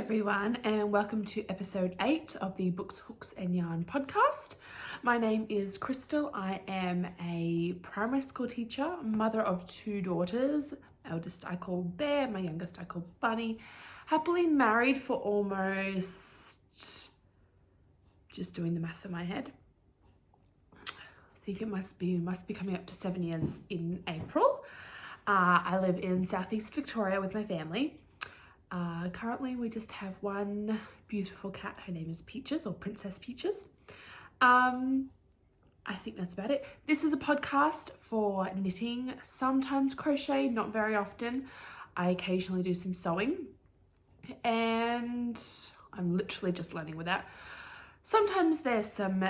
everyone, and welcome to episode 8 of the Books, Hooks and Yarn podcast. My name is Crystal. I am a primary school teacher, mother of 2 daughters. Eldest I call Bear, my youngest I call Bunny. Happily married for almost, just doing the math in my head, I think it must be coming up to 7 years in April. I live in southeast Victoria with my family. Currently we just have one beautiful cat. Her name is Peaches, or Princess Peaches. I think that's about it. This is a podcast for knitting, sometimes crochet, not very often. I occasionally do some sewing, and I'm literally just learning with that. Sometimes there's some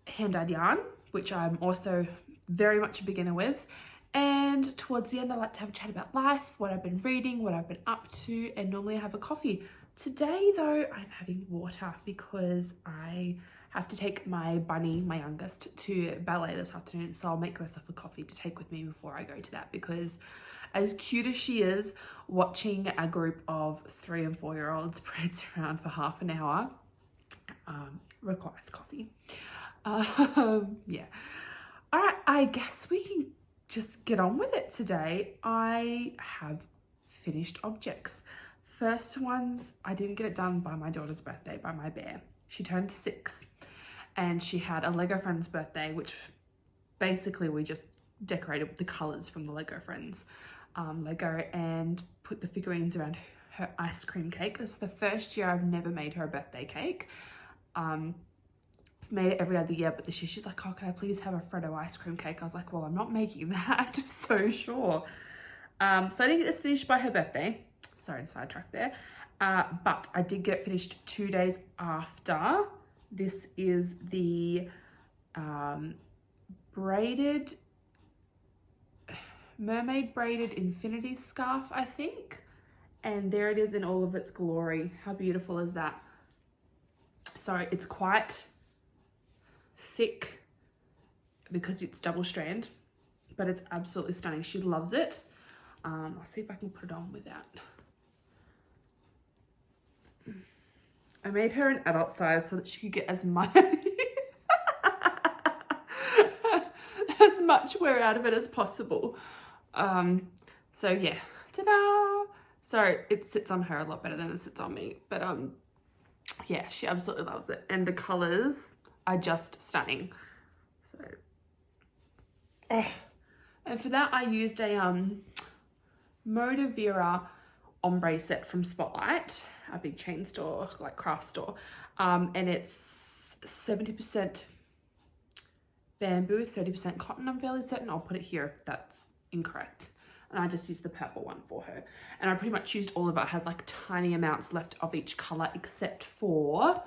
hand-dyed yarn, which I'm also very much a beginner with. And towards the end, I like to have a chat about life, what I've been reading, what I've been up to, and normally I have a coffee. Today though, I'm having water because I have to take my bunny, my youngest, to ballet this afternoon. So I'll make myself a coffee to take with me before I go to that, because as cute as she is, watching a group of 3 and 4 year olds prance around for half an hour requires coffee. Yeah. All right, I guess we can just get on with it today. I have finished objects. First ones, I didn't get it done by my daughter's birthday, by my Bear. She turned 6 and she had a Lego Friends birthday, which basically we just decorated with the colors from the Lego Friends Lego and put the figurines around her ice cream cake. This is the first year I've never made her a birthday cake. I've made it every other year, but this year she's like, oh, can I please have a Freddo ice cream cake? I was like, well, I'm not making that, so sure. So I didn't get this finished by her birthday. Sorry to sidetrack there. But I did get it finished 2 days after. This is the mermaid braided infinity scarf, I think. And there it is in all of its glory. How beautiful is that? So it's quite thick because it's double strand, but it's absolutely stunning. She loves it. I'll see if I can put it on without. I made her an adult size so that she could get as much wear out of it as possible. So yeah, ta-da! So it sits on her a lot better than it sits on me, but yeah, she absolutely loves it, and the colors are just stunning. So, and for that I used a Moda Vera ombre set from Spotlight, a big chain store, like craft store, and it's 70% bamboo, 30% cotton. I'm fairly certain. I'll put it here if that's incorrect. And I just used the purple one for her, and I pretty much used all of it. I had like tiny amounts left of each color except for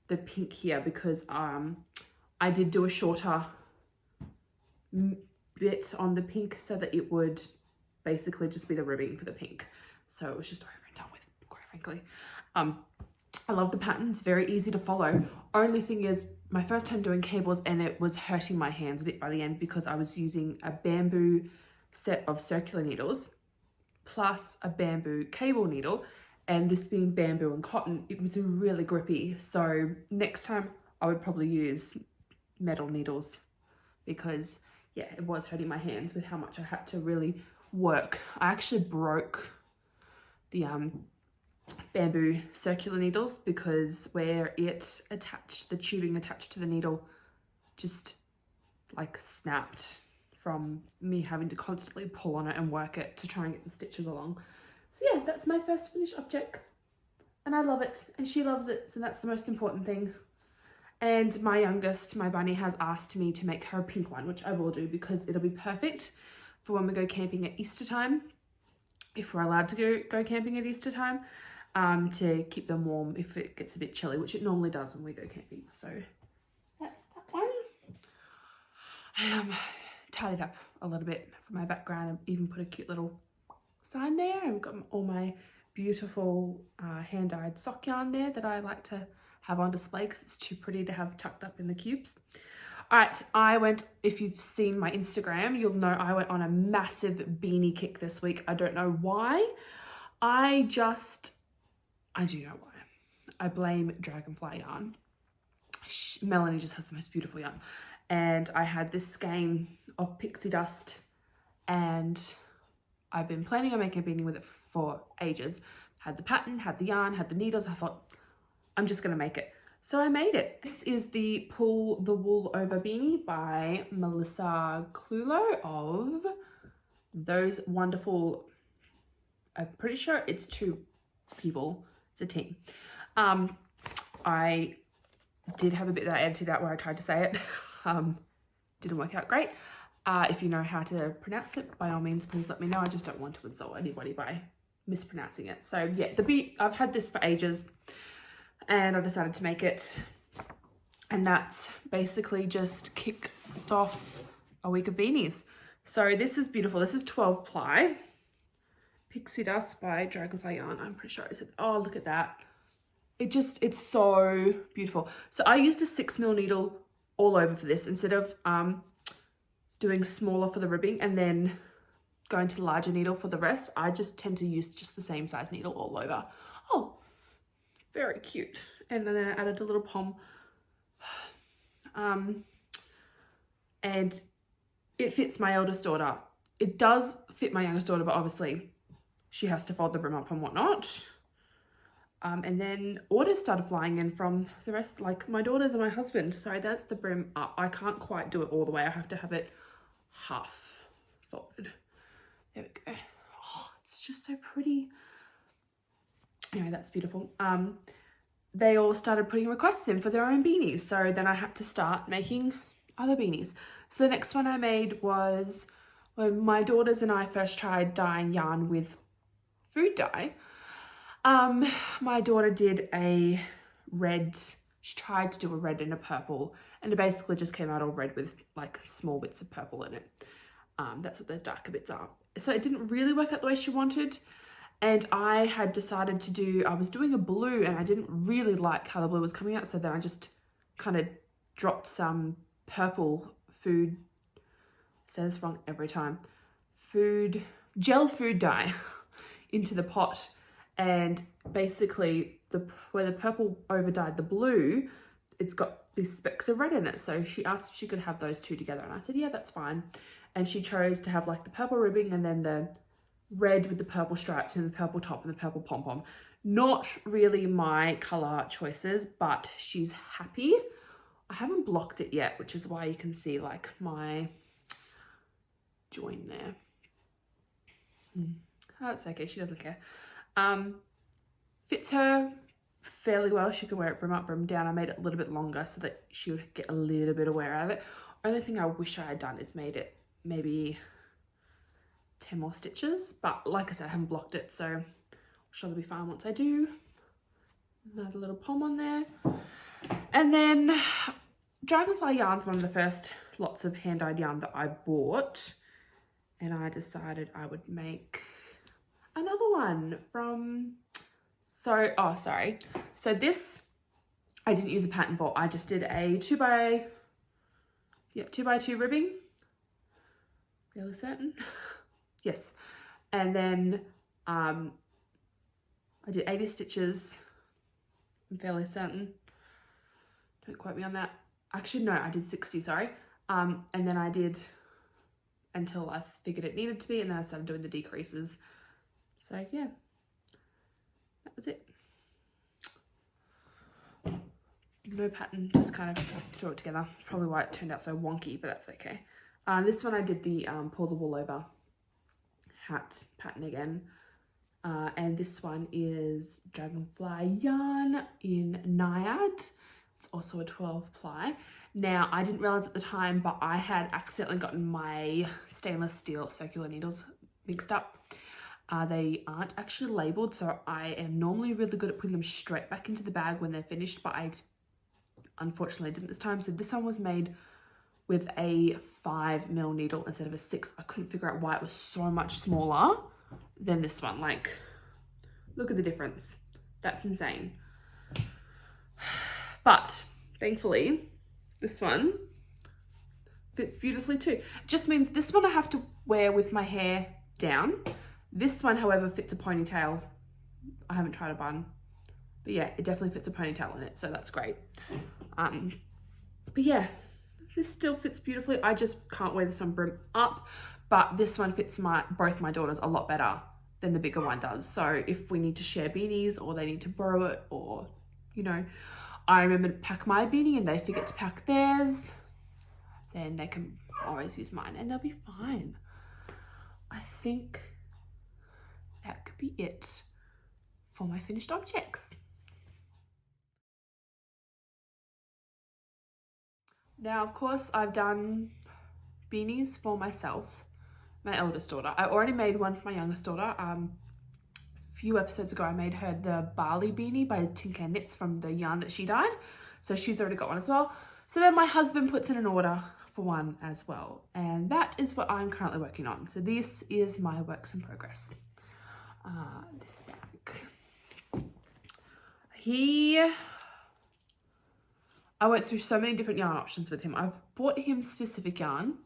the pink here, because I did do a shorter bit on the pink so that it would basically just be the ribbing for the pink. So it was just over and done with, quite frankly. I love the pattern. It's very easy to follow. Only thing is, my first time doing cables, and it was hurting my hands a bit by the end because I was using a bamboo set of circular needles plus a bamboo cable needle, and this being bamboo and cotton, it was really grippy. So next time I would probably use metal needles, because yeah, it was hurting my hands with how much I had to really work. I actually broke the bamboo circular needles because where it attached, the tubing attached to the needle just like snapped from me having to constantly pull on it and work it to try and get the stitches along. So yeah, that's my first finished object, and I love it, and she loves it, so that's the most important thing. And my youngest, my bunny, has asked me to make her a pink one, which I will do, because it'll be perfect for when we go camping at Easter time, if we're allowed to go camping at Easter time, to keep them warm if it gets a bit chilly, which it normally does when we go camping. So that's that one. Tidied up a little bit for my background. I've even put a cute little sign there. I've got all my beautiful hand-dyed sock yarn there that I like to have on display because it's too pretty to have tucked up in the cubes. All right, if you've seen my Instagram, you'll know I went on a massive beanie kick this week. I don't know why. I I do know why. I blame Dragonfly Yarn. Melanie just has the most beautiful yarn. And I had this skein of pixie dust and I've been planning on making a beanie with it for ages. Had the pattern, had the yarn, had the needles. I thought, I'm just gonna make it. So I made it. This is the Pull the Wool Over Beanie by Melissa Clulo of those wonderful, I'm pretty sure it's 2 people, it's a team. I did have a bit that I edited out where I tried to say it. Didn't work out great. If you know how to pronounce it, by all means, please let me know. I just don't want to insult anybody by mispronouncing it. So yeah, I've had this for ages and I decided to make it. And that's basically just kicked off a week of beanies. So this is beautiful. This is 12 ply. Pixie Dust by Dragonfly Yarn. I'm pretty sure I said, oh, look at that. It's so beautiful. So I used a 6mm needle all over for this instead of doing smaller for the ribbing and then going to the larger needle for the rest. I just tend to use just the same size needle all over. Oh, very cute. And then I added a little pom. And it fits my eldest daughter. It does fit my youngest daughter, but obviously she has to fold the brim up and whatnot. And then orders started flying in from the rest, like my daughters and my husband. So that's the brim up. I can't quite do it all the way. I have to have it half folded. There we go. Oh, it's just so pretty. Anyway, that's beautiful. They all started putting requests in for their own beanies. So then I had to start making other beanies. So the next one I made was when my daughters and I first tried dyeing yarn with food dye. My daughter did a red, she tried to do a red and a purple, and it basically just came out all red with like small bits of purple in it. That's what those darker bits are. So it didn't really work out the way she wanted. And I had decided to do, I was doing a blue and I didn't really like how the blue was coming out. So then I just kind of dropped some purple food, I say this wrong every time, gel food dye into the pot. And basically where the purple over dyed the blue, it's got these specks of red in it. So she asked if she could have those 2 together. And I said, yeah, that's fine. And she chose to have like the purple ribbing and then the red with the purple stripes and the purple top and the purple pom-pom. Not really my color choices, but she's happy. I haven't blocked it yet, which is why you can see like my join there. Oh, it's okay, she doesn't care. Fits her fairly well. She can wear it brim up, brim down. I made it a little bit longer so that she would get a little bit of wear out of it. Only thing I wish I had done is made it maybe 10 more stitches, but like I said, I haven't blocked it, so I'm sure it'll be fine once I do. Another little pom on there. And then Dragonfly Yarn's one of the first lots of hand-dyed yarn that I bought, and I decided I would make another one from, so this I didn't use a pattern for. I just did a 2x2 ribbing, fairly certain. Yes, and then I did 80 stitches, I'm fairly certain, don't quote me on that. Actually no, I did 60, sorry. And then I did until I figured it needed to be, and then I started doing the decreases. So yeah, that was it. No pattern, just kind of threw it together. Probably why it turned out so wonky, but that's okay. This one I did the Pull the Wool Over hat pattern again. And this one is Dragonfly Yarn in Naiad. It's also a 12 ply. Now, I didn't realize at the time, but I had accidentally gotten my stainless steel circular needles mixed up. They aren't actually labeled, so I am normally really good at putting them straight back into the bag when they're finished, but I unfortunately didn't this time. So this one was made with a 5mm needle instead of a 6. I couldn't figure out why it was so much smaller than this one. Like, look at the difference. That's insane. But thankfully, this one fits beautifully too. It just means this one I have to wear with my hair down. This one, however, fits a ponytail. I haven't tried a bun. But yeah, it definitely fits a ponytail in it, so that's great. But yeah, this still fits beautifully. I just can't wear this on brim up, but this one fits both my daughters a lot better than the bigger one does. So if we need to share beanies or they need to borrow it, or, you know, I remember to pack my beanie and they forget to pack theirs, then they can always use mine and they'll be fine. I think that could be it for my finished objects. Now, of course, I've done beanies for myself, my eldest daughter. I already made one for my youngest daughter. A few episodes ago, I made her the Barley beanie by Tincanknits from the yarn that she dyed. So she's already got one as well. So then my husband puts in an order for one as well. And that is what I'm currently working on. So this is my works in progress. This bag. I went through so many different yarn options with him. I've bought him specific yarn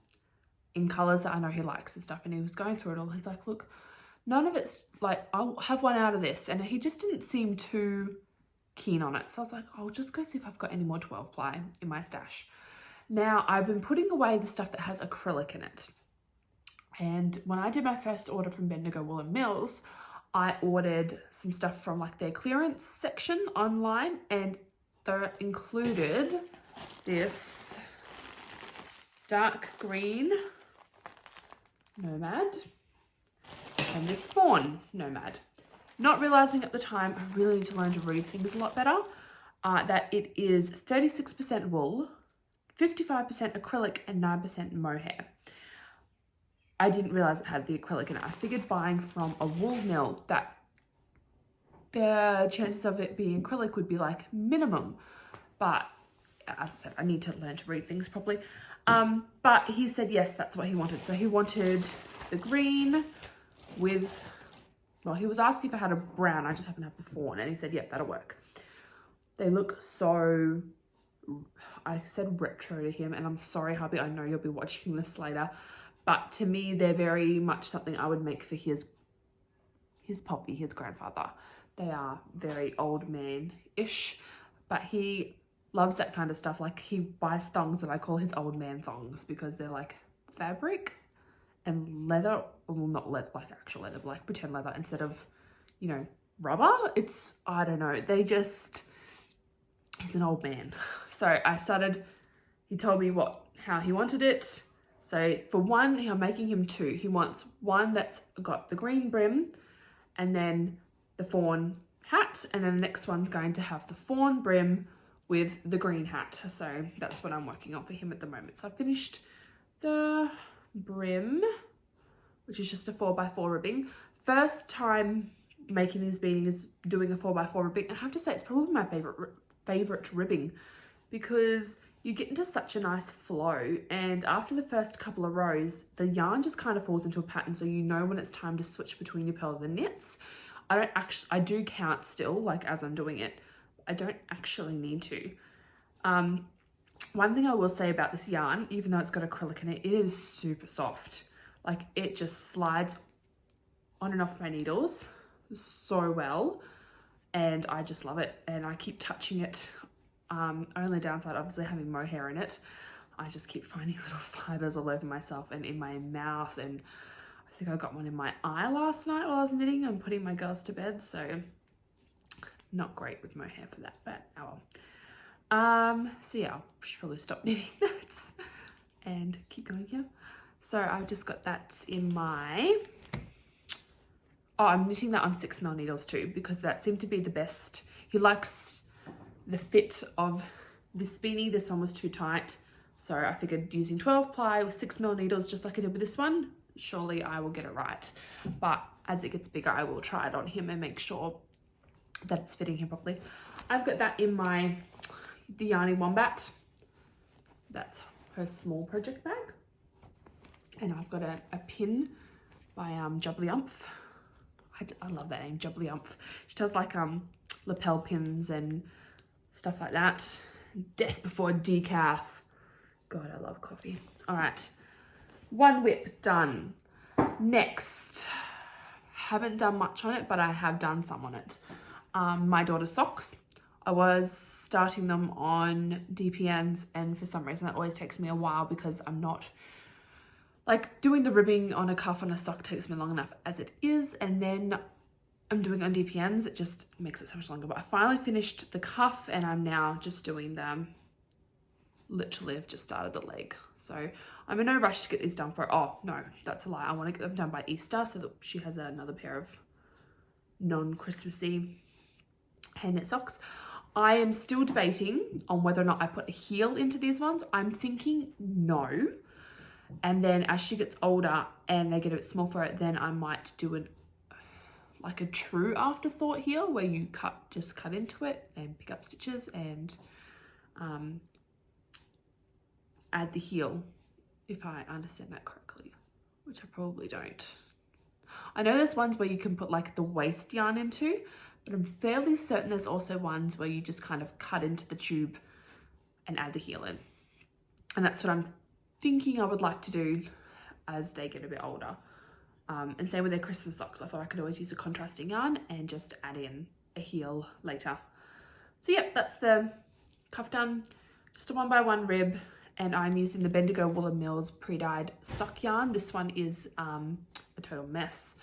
in colours that I know he likes and stuff. And he was going through it all. He's like, look, none of it's like, I'll have one out of this. And he just didn't seem too keen on it. So I was like, I'll just go see if I've got any more 12 ply in my stash. Now, I've been putting away the stuff that has acrylic in it. And when I did my first order from Bendigo Woollen Mills, I ordered some stuff from like their clearance section online, and they included this dark green Nomad and this fawn Nomad. Not realizing at the time, I really need to learn to read things a lot better, that it is 36% wool, 55% acrylic and 9% mohair. I didn't realize it had the acrylic in it. I figured buying from a wool mill that the chances of it being acrylic would be like minimum. But as I said, I need to learn to read things properly. But he said yes, that's what he wanted. So he wanted the green with, well, he was asking if I had a brown. I just happen to have the fawn, and he said, yep, that'll work. They look so, I said retro to him, and I'm sorry, hubby, I know you'll be watching this later, but to me, they're very much something I would make for his poppy, his grandfather. They are very old man-ish, but he loves that kind of stuff. Like, he buys thongs that I call his old man thongs because they're like fabric and leather, well, not leather, like actual leather, but like pretend leather instead of, you know, rubber. It's, I don't know, he's an old man. So I started, he told me how he wanted it. So for one, I'm making him two. He wants one that's got the green brim and then the fawn hat, and then the next one's going to have the fawn brim with the green hat. So that's what I'm working on for him at the moment. So I finished the brim, which is just a 4x4 ribbing. First time making these beanies, doing a 4x4 ribbing. I have to say it's probably my favorite ribbing because you get into such a nice flow, and after the first couple of rows, the yarn just kind of falls into a pattern, so you know when it's time to switch between your pearls and knits. I do count still, like as I'm doing it. I don't actually need to. One thing I will say about this yarn, even though it's got acrylic in it, it is super soft. Like, it just slides on and off my needles so well, and I just love it, and I keep touching it. Only downside, obviously, having mohair in it. I just keep finding little fibers all over myself and in my mouth, and I think I got one in my eye last night while I was knitting and putting my girls to bed, so not great with mohair for that, but oh well. So yeah, I should probably stop knitting that and keep going here. So I've just got that in my, I'm knitting that on 6mm needles too, because that seemed to be the best. He likes the fit of this beanie. This one was too tight, so I figured using 12 ply with 6mm needles, just like I did with this one, surely I will get it right. But as it gets bigger, I will try it on him and make sure that it's fitting him properly. I've got that in the Yarny Wombat. That's her small project bag. And I've got a pin by Jubbly Umph. I love that name, Jubbly Umph. She does like lapel pins and stuff like that. Death before decaf. God, I love coffee. All right, one whip done. Next, haven't done much on it, but I have done some on it. my daughter's socks. I was starting them on DPNs, and for some reason that always takes me a while because I'm not, like, doing the ribbing on a cuff on a sock takes me long enough as it is, and then I'm doing on DPNs, it just makes it so much longer. But I finally finished the cuff and I'm now just doing them. Literally I've just started the leg, so I'm in no rush to get these done for, oh no, that's a lie, I want to get them done by Easter so that she has another pair of non-Christmassy hand knit socks. I am still debating on whether or not I put a heel into these ones. I'm thinking no, and then as she gets older and they get a bit small for it, then I might do like a true afterthought heel where you just cut into it and pick up stitches and add the heel, if I understand that correctly, which I probably don't. I know there's ones where you can put like the waist yarn into, but I'm fairly certain there's also ones where you just kind of cut into the tube and add the heel in. And that's what I'm thinking I would like to do as they get a bit older. And same with their Christmas socks. I thought I could always use a contrasting yarn and just add in a heel later. So yep, that's the cuff done. Just a 1x1 rib, and I'm using the Bendigo Woollen Mills pre-dyed sock yarn. This one is a total mess,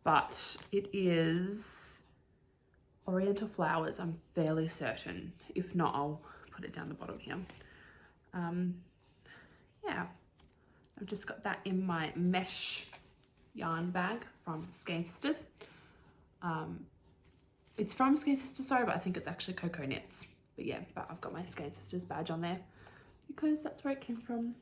but it is Oriental Flowers, I'm fairly certain. If not, I'll put it down the bottom here. Yeah, I've just got that in my mesh yarn bag from Skein Sisters. It's from Skein Sisters, sorry, but I think it's actually Cocoa Knits. But yeah, but I've got my Skein Sisters badge on there because that's where it came from.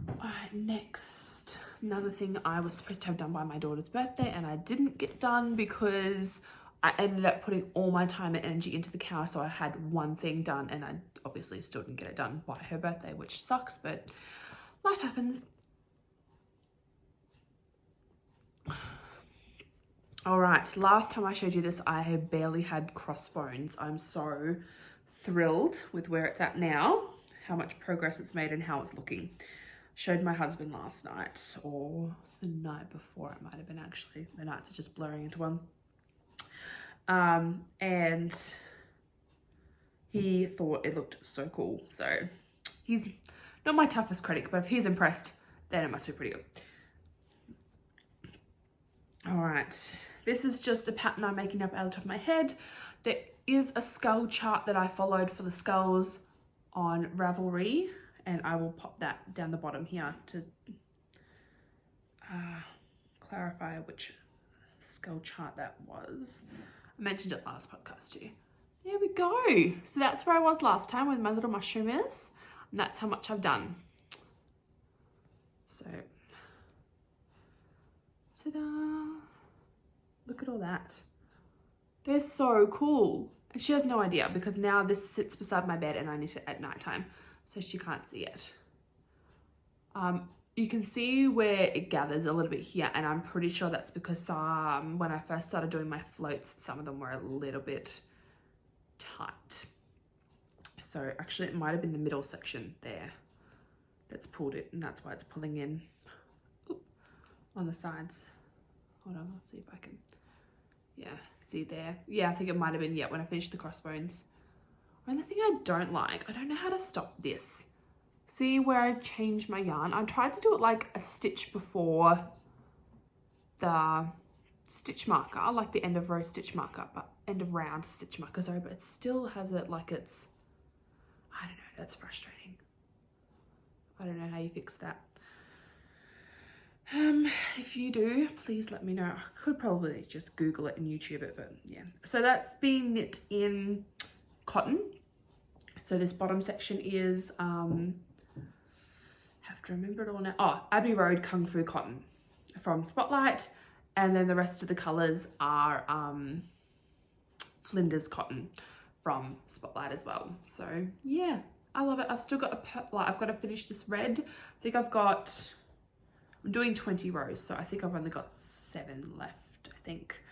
Alright, next, another thing I was supposed to have done by my daughter's birthday and I didn't get done because I ended up putting all my time and energy into the cow, so I had one thing done and I obviously still didn't get it done by her birthday, which sucks, but life happens. All right, last time I showed you this, I had barely had crossbones. I'm so thrilled with where it's at now, how much progress it's made and how it's looking. Showed my husband last night, or the night before, it might have been actually. The nights are just blurring into one. And he thought it looked so cool. So he's not my toughest critic, but if he's impressed, then it must be pretty good. All right, this is just a pattern I'm making up out of the top of my head. There is a skull chart that I followed for the skulls on Ravelry, and I will pop that down the bottom here to clarify which skull chart that was. I mentioned it last podcast too. There we go. So that's where I was last time with my little mushroomers, and that's how much I've done. So, ta-da! Look at all that. They're so cool. And she has no idea because now this sits beside my bed and I knit it at nighttime, so she can't see it. You can see where it gathers a little bit here, and I'm pretty sure that's because when I first started doing my floats, some of them were a little bit tight. So actually it might have been the middle section there that's pulled it, and that's why it's pulling in on the sides. Hold on, let's see if I can, yeah, see there. Yeah, I think it might have been, yeah, when I finished the crossbones. And the thing I don't like, I don't know how to stop this. See where I changed my yarn? I tried to do it like a stitch before the stitch marker, like the end of row stitch marker, but end of round stitch marker, sorry, but it still has it like it's, I don't know, that's frustrating. I don't know how you fix that. If you do, please let me know. I could probably just Google it and YouTube it, but yeah. So that's being knit in cotton. So this bottom section is, have to remember it all now. Oh, Abbey Road Kung Fu cotton from Spotlight. And then the rest of the colors are Flinders cotton from Spotlight as well. So yeah, I love it. I've still got I've got to finish this red. I think I'm doing 20 rows, so I think I've only got 7 left, I think,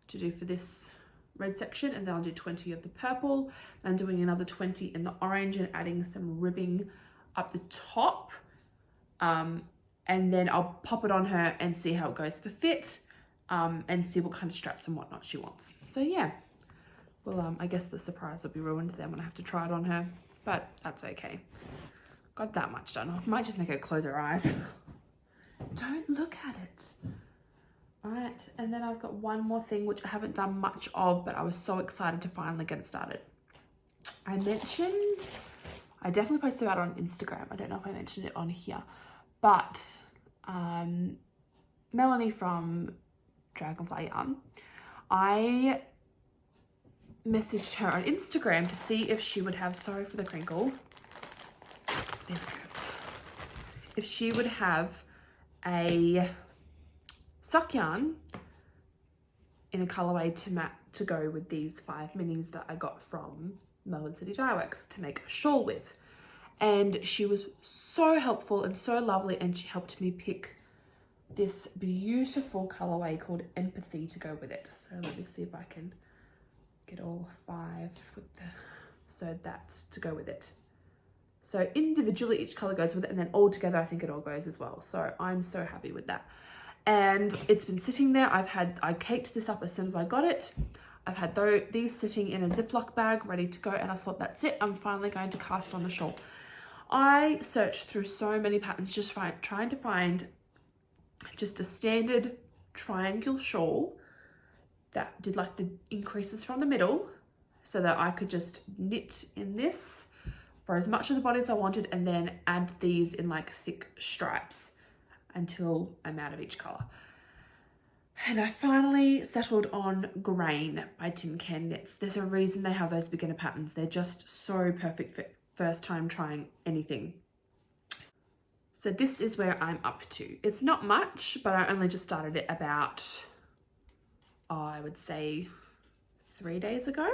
to do for this red section, and then I'll do 20 of the purple, and doing another 20 in the orange and adding some ribbing up the top, and then I'll pop it on her and see how it goes for fit, and see what kind of straps and whatnot she wants. So yeah, Well, I guess the surprise will be ruined then when I have to try it on her, but that's okay. Got that much done. I might just make her close her eyes. Don't look at it. All right, and then I've got one more thing which I haven't done much of, but I was so excited to finally get it started. I definitely posted about it on Instagram. I don't know if I mentioned it on here, but Melanie from Dragonfly Yarn, I messaged her on Instagram to see if she would have, sorry for the crinkle, there we go, if she would have a sock yarn in a colorway to go with these 5 minis that I got from Melbourne City Dye Works to make a shawl with. And she was so helpful and so lovely, and she helped me pick this beautiful colorway called Empathy to go with it. So let me see if I can get all 5 with the, so that's to go with it. So individually each color goes with it, and then all together I think it all goes as well. So I'm so happy with that. And it's been sitting there. I caked this up as soon as I got it. I've had these sitting in a Ziploc bag ready to go, and I thought, that's it, I'm finally going to cast on the shawl. I searched through so many patterns just trying to find just a standard triangle shawl that did like the increases from the middle, so that I could just knit in this for as much of the body as I wanted, and then add these in like thick stripes until I'm out of each color. And I finally settled on Grain by Tincanknits. There's a reason they have those beginner patterns. They're just so perfect for first time trying anything. So this is where I'm up to. It's not much, but I only just started it about, I would say 3 days ago.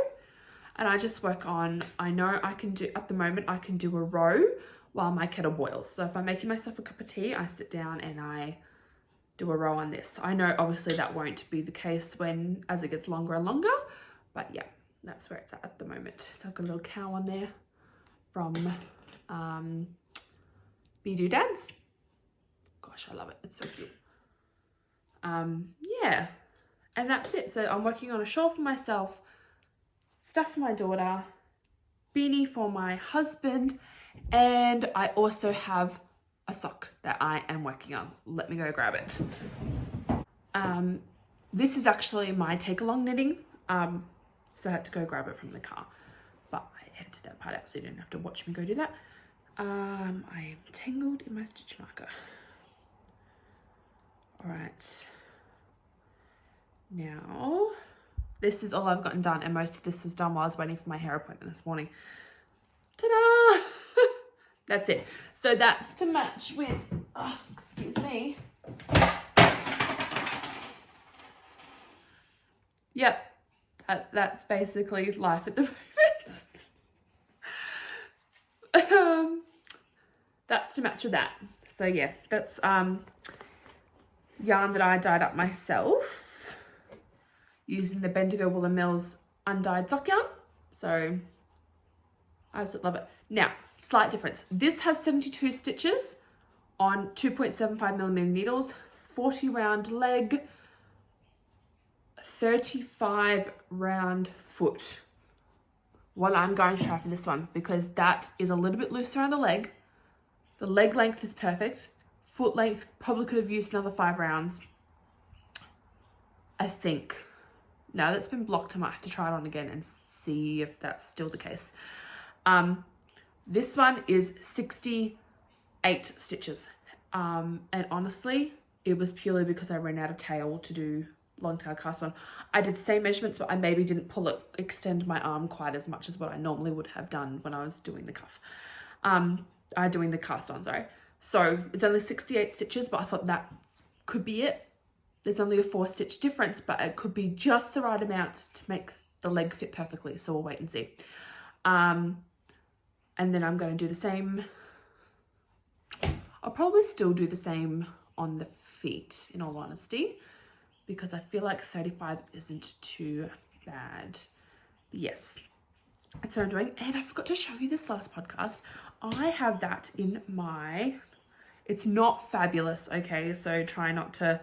And I just work on, I know I can do, at the moment, I can do a row while my kettle boils. So if I'm making myself a cup of tea, I sit down and I do a row on this. I know obviously that won't be the case as it gets longer and longer, but yeah, that's where it's at the moment. So I've got a little cow on there from Be Doodads. Gosh, I love it. It's so cute. Yeah, and that's it. So I'm working on a shawl for myself, stuff for my daughter, beanie for my husband, and I also have a sock that I am working on. Let me go grab it. This is actually my take along knitting, so I had to go grab it from the car, but I edited that part out so you don't have to watch me go do that. I am tangled in my stitch marker. All right, now this is all I've gotten done, and most of this was done while I was waiting for my hair appointment this morning. Ta-da! That's it. So that's to match with, oh, excuse me. Yep, that's basically life at the moment. That's to match with that. So yeah, that's yarn that I dyed up myself using the Bendigo Woollen Mills undyed sock yarn. So I absolutely love it. Now, slight difference. This has 72 stitches on 2.75mm needles, 40 round leg, 35 round foot. What I'm going to try for this one, because that is a little bit looser on the leg. The leg length is perfect. Foot length, probably could have used another 5 rounds. I think. Now that's been blocked, I might have to try it on again and see if that's still the case. This one is 68 stitches. And honestly, it was purely because I ran out of tail to do long tail cast on. I did the same measurements, but I maybe didn't extend my arm quite as much as what I normally would have done when I was doing the cuff. Doing the cast on, sorry. So it's only 68 stitches, but I thought that could be it. There's only a 4 stitch difference, but it could be just the right amount to make the leg fit perfectly. So we'll wait and see. And then I'm going to do the same. I'll probably still do the same on the feet, in all honesty, because I feel like 35 isn't too bad. But yes, that's what I'm doing. And I forgot to show you this last podcast. I have that in my, it's not fabulous, okay? So try not to,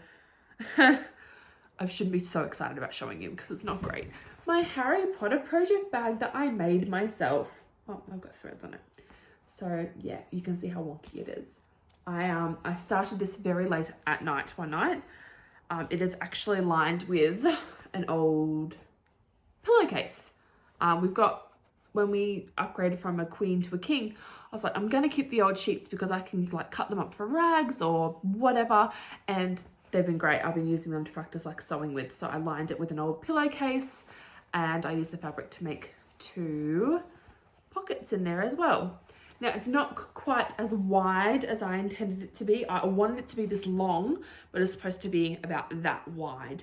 I shouldn't be so excited about showing you because it's not great. my Harry Potter project bag that I made myself. Oh, I've got threads on it. So yeah, you can see how wonky it is. I started this very late at night one night. It is actually lined with an old pillowcase. When we upgraded from a queen to a king, I was like, I'm gonna keep the old sheets because I can like cut them up for rags or whatever, and they've been great. I've been using them to practice like sewing with. So I lined it with an old pillowcase, and I used the fabric to make 2 pockets in there as well. Now it's not quite as wide as I intended it to be. I wanted it to be this long, but it's supposed to be about that wide.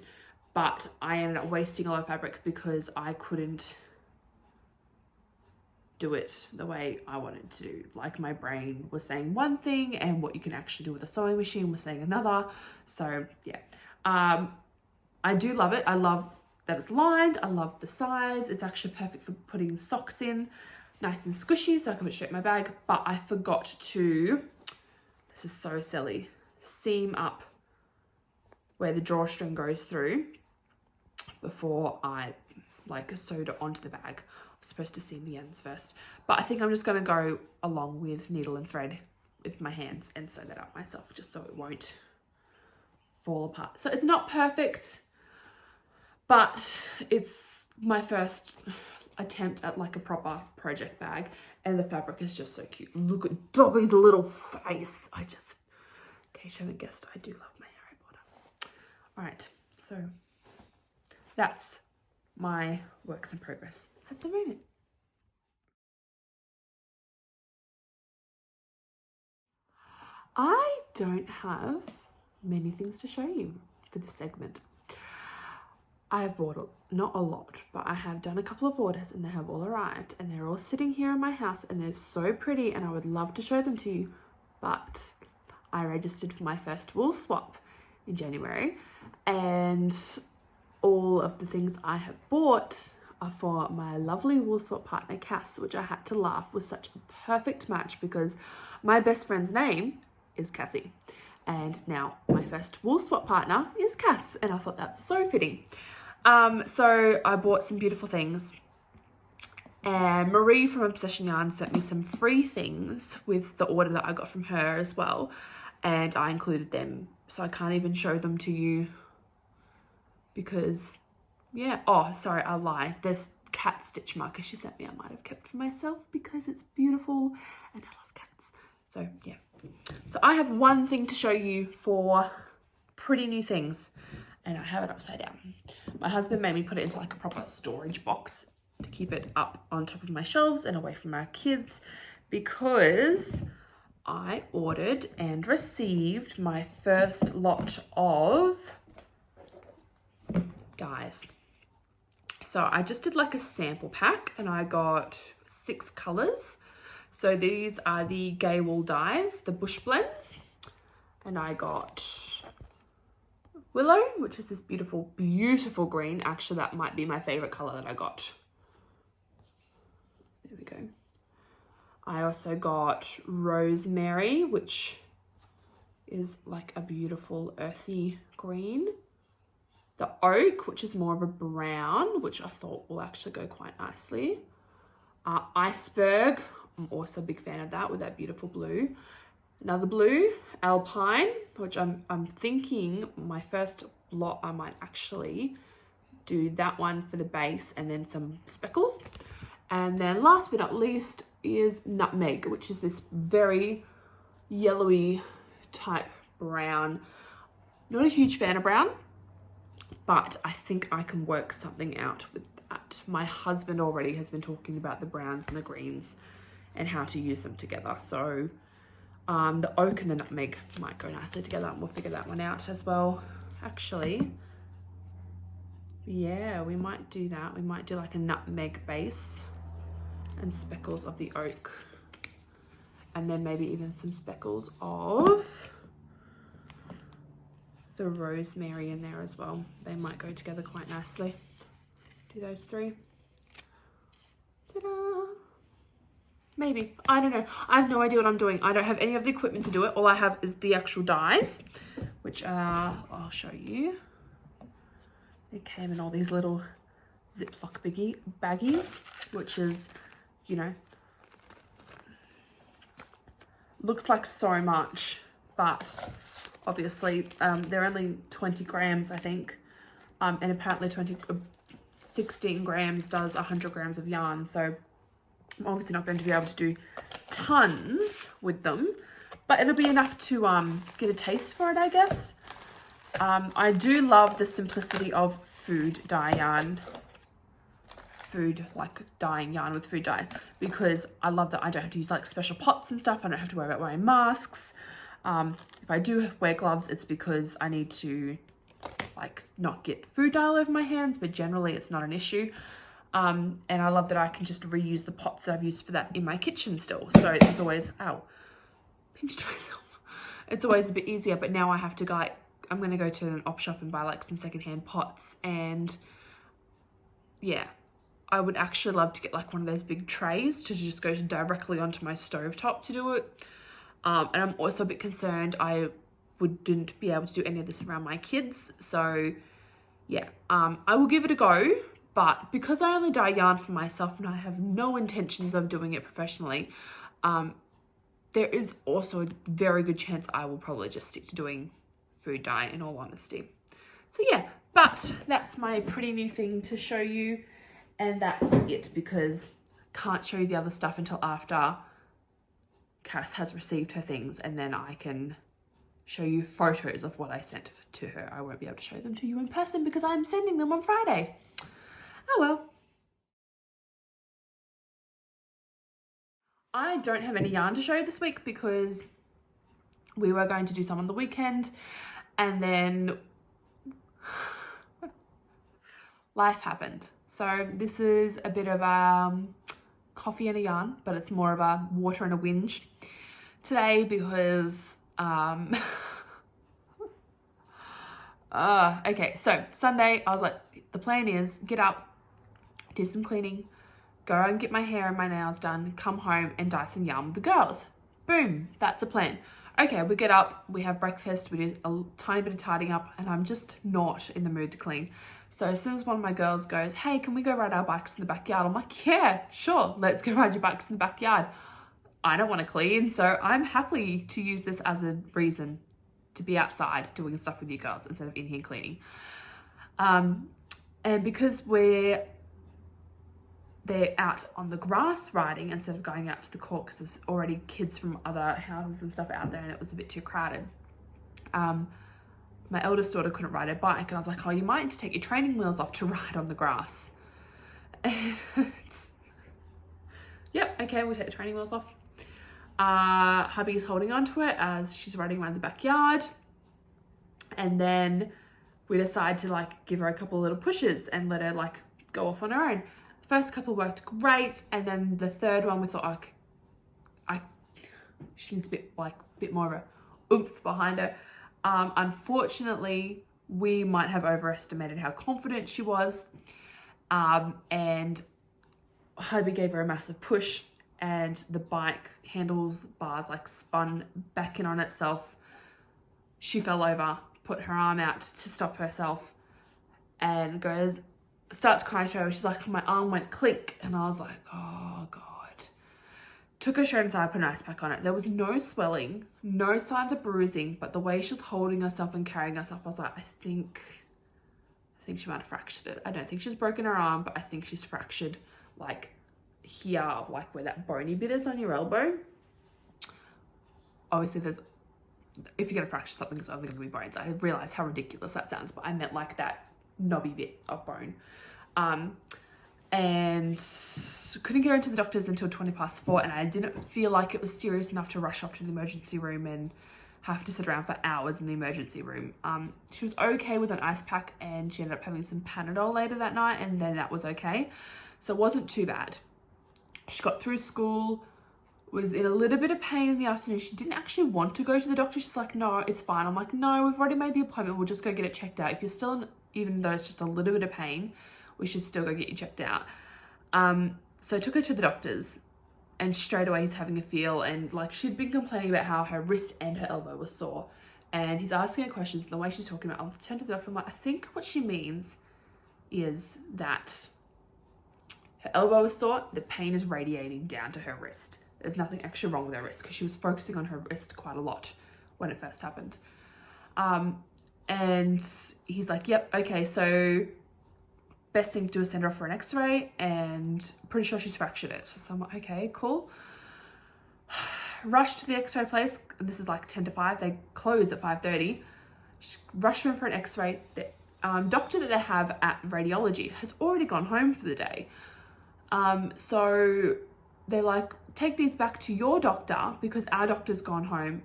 But I ended up wasting a lot of fabric because I couldn't do it the way I wanted to do. Like my brain was saying one thing and what you can actually do with a sewing machine was saying another. So yeah, I do love it. I love that it's lined. I love the size. It's actually perfect for putting socks in. Nice and squishy so I can put it straight in my bag. But I forgot to, this is so silly, seam up where the drawstring goes through before I like sewed it onto the bag. I'm supposed to seam the ends first. But I think I'm just gonna go along with needle and thread with my hands and sew that up myself just so it won't fall apart. So it's not perfect, but it's my first attempt at like a proper project bag, and the fabric is just so cute. Look at Dobby's little face. In case you haven't guessed, I do love my Harry Potter. All right, so that's my works in progress at the moment. I don't have many things to show you for this segment. I have bought, not a lot, but I have done a couple of orders and they have all arrived and they're all sitting here in my house and they're so pretty and I would love to show them to you, but I registered for my first wool swap in January and all of the things I have bought are for my lovely wool swap partner Cass, which I had to laugh was such a perfect match because my best friend's name is Cassie and now my first wool swap partner is Cass, and I thought that's so fitting. So I bought some beautiful things, and Marie from Obsession Yarn sent me some free things with the order that I got from her as well, and I included them, so I can't even show them to you because yeah, oh sorry, I lie, there's cat stitch marker she sent me I might have kept for myself because it's beautiful and I love cats. So yeah, so I have one thing to show you for pretty new things, and I have it upside down. My husband made me put it into like a proper storage box to keep it up on top of my shelves and away from our kids because I ordered and received my first lot of dyes. So I just did like a sample pack and I got 6 colors. So these are the Gay Wool dyes, the Bush Blends, and I got Willow, which is this beautiful, beautiful green. Actually, that might be my favorite color that I got. There we go. I also got Rosemary, which is like a beautiful earthy green. The Oak, which is more of a brown, which I thought will actually go quite nicely. Iceberg, I'm also a big fan of that with that beautiful blue. Another blue, Alpine, which I'm thinking my first lot I might actually do that one for the base and then some speckles. And then last but not least is Nutmeg, which is this very yellowy type brown. Not a huge fan of brown, but I think I can work something out with that. My husband already has been talking about the browns and the greens and how to use them together. So the Oak and the Nutmeg might go nicely together, and we'll figure that one out as well. Actually, yeah, we might do that. We might do like a Nutmeg base and speckles of the Oak, and then maybe even some speckles of the Rosemary in there as well. They might go together quite nicely. Do those 3. Ta-da! Maybe, I don't know. I have no idea what I'm doing. I don't have any of the equipment to do it. All I have is the actual dyes, which I'll show you. It came in all these little Ziploc baggies, which is, you know, looks like so much, but obviously they're only 20 grams, I think, and apparently 16 grams does 100 grams of yarn, so I'm obviously not going to be able to do tons with them, but it'll be enough to get a taste for it, I guess. I do love the simplicity of food dye yarn. Food, like dyeing yarn with food dye, because I love that I don't have to use like special pots and stuff. I don't have to worry about wearing masks. If I do wear gloves, it's because I need to like not get food dye all over my hands, but generally it's not an issue. And I love that I can just reuse the pots that I've used for that in my kitchen still. So it's always, ow, pinched myself. It's always a bit easier, but now I have to go, I'm going to go to an op shop and buy like some secondhand pots, and yeah, I would actually love to get like one of those big trays to just go directly onto my stovetop to do it. And I'm also a bit concerned I wouldn't be able to do any of this around my kids. So yeah, I will give it a go, but because I only dye yarn for myself and I have no intentions of doing it professionally, there is also a very good chance I will probably just stick to doing food dye, in all honesty. So yeah, but that's my pretty new thing to show you. And that's it, because I can't show you the other stuff until after Cass has received her things, and then I can show you photos of what I sent to her. I won't be able to show them to you in person because I'm sending them on Friday. Oh well. I don't have any yarn to show you this week because we were going to do some on the weekend, and then life happened. So this is a bit of a coffee and a yarn, but it's more of a water and a whinge today because, okay, so Sunday, I was like, the plan is get up, do some cleaning, go and get my hair and my nails done, come home and dye some yarn with the girls. Boom, that's a plan. Okay, we get up, we have breakfast, we do a tiny bit of tidying up, and I'm just not in the mood to clean. So as soon as one of my girls goes, hey, can we go ride our bikes in the backyard? I'm like, yeah, sure, let's go ride your bikes in the backyard. I don't want to clean, so I'm happy to use this as a reason to be outside doing stuff with you girls instead of in here cleaning. And because they're out on the grass riding instead of going out to the court, because there's already kids from other houses and stuff out there and it was a bit too crowded. My eldest daughter couldn't ride her bike, and I was like, oh, you might need to take your training wheels off to ride on the grass. And yep, okay, we'll take the training wheels off. Hubby's holding on to it as she's riding around the backyard. And then we decide to like give her a couple of little pushes and let her like go off on her own. The first couple worked great, and then the third one we thought, she needs a bit more of a oomph behind her. Unfortunately, we might have overestimated how confident she was, and Hubby gave her a massive push, and the bike handles bars like spun back in on itself. She fell over, put her arm out to stop herself, and starts crying to her. She's like, my arm went clink, and I was like, oh God. Took her straight inside, put an ice pack on it. There was no swelling, no signs of bruising, but the way she was holding herself and carrying herself, I was like, I think she might have fractured it. I don't think she's broken her arm, but I think she's fractured like here, like where that bony bit is on your elbow. Obviously if you're gonna fracture something, it's only gonna be bones. I realize how ridiculous that sounds, but I meant like that knobby bit of bone. And couldn't get her into the doctor's until 4:20, and I didn't feel like it was serious enough to rush off to the emergency room and have to sit around for hours in the emergency room. She was okay with an ice pack, and she ended up having some Panadol later that night, and then that was okay. So it wasn't too bad. She got through school, was in a little bit of pain in the afternoon. She didn't actually want to go to the doctor. She's like, no, it's fine. I'm like, no, we've already made the appointment. We'll just go get it checked out. If you're still in, even though it's just a little bit of pain, we should still go get you checked out. So I took her to the doctor's, and straight away he's having a feel, and like she'd been complaining about how her wrist and her elbow was sore, and he's asking her questions, and the way she's talking about, I'll turn to the doctor, I'm like, I think what she means is that Her elbow is sore. The pain is radiating down to her wrist. There's nothing actually wrong with her wrist because she was focusing on her wrist quite a lot when it first happened. And he's like, yep, okay, so best thing to do is send her off for an x-ray, and pretty sure she's fractured it. So I'm like, okay, cool. Rushed to the x-ray place. This is like 10 to 5. They close at 5:30. Rushed her in for an x-ray. The doctor that they have at radiology has already gone home for the day. So they're like, take these back to your doctor because our doctor's gone home.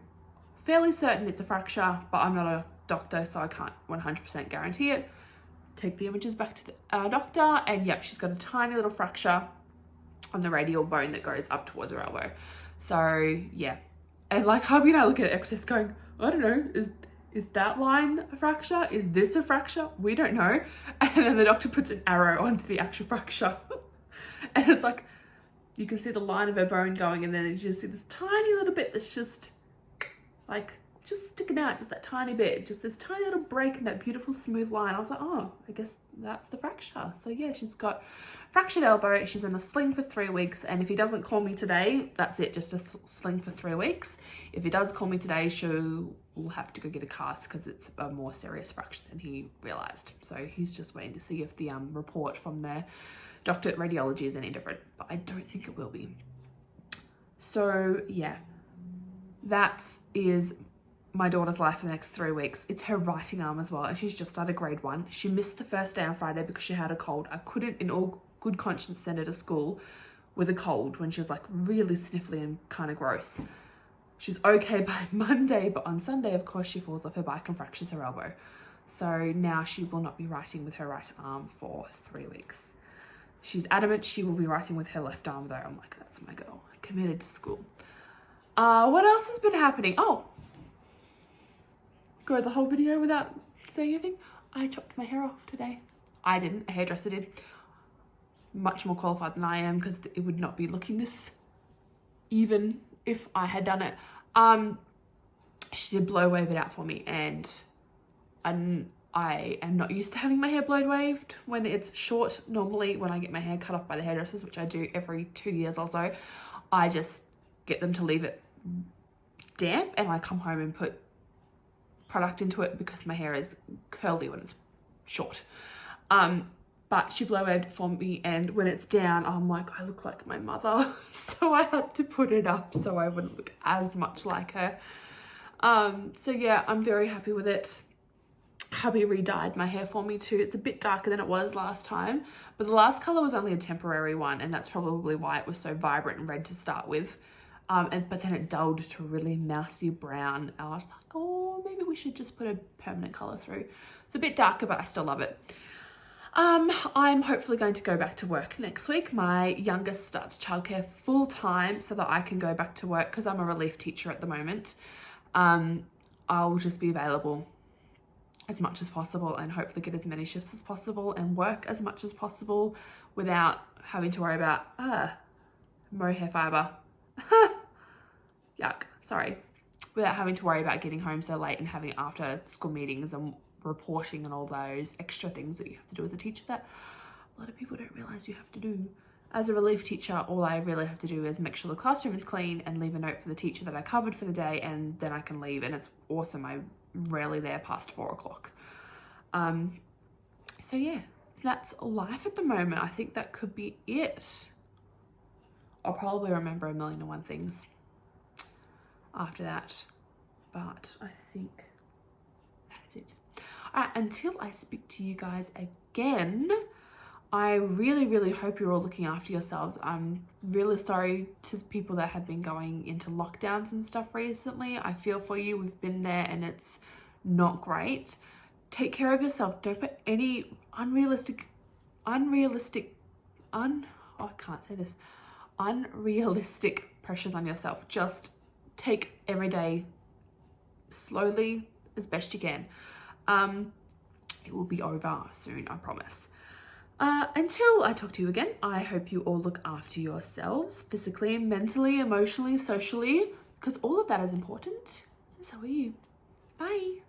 Fairly certain it's a fracture, but I'm not a doctor, so I can't 100% guarantee it. Take the images back to our doctor, and yep, she's got a tiny little fracture on the radial bone that goes up towards her elbow. So yeah, and like hubby and I look at X going, I don't know, is that line a fracture? Is this a fracture? We don't know. And then the doctor puts an arrow onto the actual fracture, and it's like you can see the line of her bone going, and then you just see this tiny little bit that's just sticking out, just that tiny bit, just this tiny little break in that beautiful smooth line. I was like, oh, I guess that's the fracture. So yeah, she's got fractured elbow. She's in a sling for 3 weeks. And if he doesn't call me today, that's it, just a sling for 3 weeks. If he does call me today, she'll have to go get a cast because it's a more serious fracture than he realized. So he's just waiting to see if the report from the doctor at radiology is any different, but I don't think it will be. So yeah, that is my daughter's life for the next 3 weeks. It's her writing arm as well, and she's just started grade 1. She missed the first day on Friday because she had a cold. I couldn't in all good conscience send her to school with a cold when she was like really sniffly and kind of gross. She's okay by Monday, but on Sunday, of course, she falls off her bike and fractures her elbow. So now she will not be writing with her right arm for 3 weeks. She's adamant she will be writing with her left arm though. I'm like, that's my girl, committed to school. What else has been happening? Oh, go the whole video without saying anything. I chopped my hair off today. I didn't, a hairdresser did. Much more qualified than I am because it would not be looking this even if I had done it. She did blow wave it out for me, and I am not used to having my hair blow waved when it's short. Normally when I get my hair cut off by the hairdressers, which I do every 2 years or so, I just get them to leave it damp and I come home and put product into it because my hair is curly when it's short. But she blow waved for me, and when it's down, I'm like, I look like my mother. So I had to put it up so I wouldn't look as much like her. So yeah, I'm very happy with it. Hubby re-dyed my hair for me too. It's a bit darker than it was last time, but the last color was only a temporary one, and that's probably why it was so vibrant and red to start with. But then it dulled to a really mousy brown. I was like, oh, maybe we should just put a permanent color through. It's a bit darker, but I still love it. I'm hopefully going to go back to work next week. My youngest starts childcare full time so that I can go back to work because I'm a relief teacher at the moment. I'll just be available as much as possible and hopefully get as many shifts as possible and work as much as possible without having to worry about mohair fiber. Yuck, sorry. Without having to worry about getting home so late and having after school meetings and reporting and all those extra things that you have to do as a teacher that a lot of people don't realize you have to do. As a relief teacher, all I really have to do is make sure the classroom is clean and leave a note for the teacher that I covered for the day, and then I can leave, and it's awesome. I'm rarely there past 4 o'clock. So yeah, that's life at the moment. I think that could be it. I'll probably remember 1,000,001 things after that, but I think that's it. All right, until I speak to you guys again, I really, really hope you're all looking after yourselves. I'm really sorry to the people that have been going into lockdowns and stuff recently. I feel for you. We've been there and it's not great. Take care of yourself. Don't put any unrealistic pressures on yourself. Just take every day slowly as best you can. It will be over soon, I promise. Until I talk to you again, I hope you all look after yourselves physically, mentally, emotionally, socially, because all of that is important, and so are you. Bye.